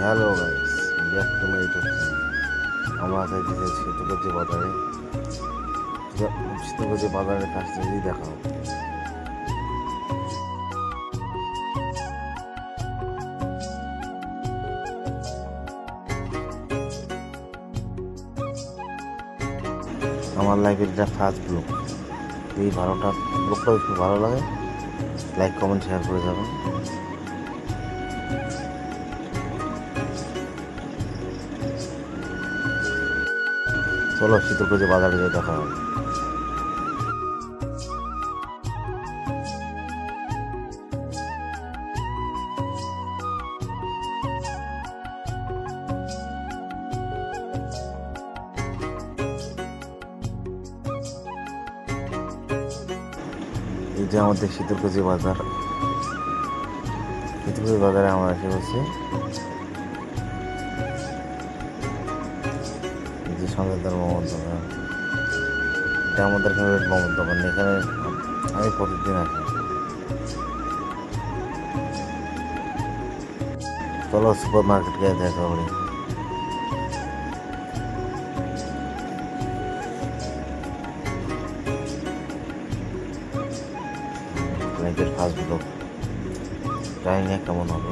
Hello guys, back to my YouTube channel. আমরা আছি শীতলকুচি বাজারে। শীতলকুচি বাজারের কাছ থেকেই দেখা হবে। আমার লাইফের এটা ফার্স্ট ব্লগ। এই ব্লগটা খুব ভালো লাগে, লাইক কমেন্ট শেয়ার করে যাবেন। চলো শীতলকুচি বাজারে যেয়ে দেখা হবে। এই যে আমাদের শীতলকুচি বাজার। শীতলকুচি বাজারে আমরা এসে বলছি যে সঞ্জয়দার মোমোর দোকান। এটা আমাদের ফেভারিট মোমোর দোকান। এখানে আমি প্রতিদিন আসি। চলো সুপার মার্কেট গিয়ে দেখা করি। লাইকের ফার্স্ট ব্লগ, জানি না কেমন হবে।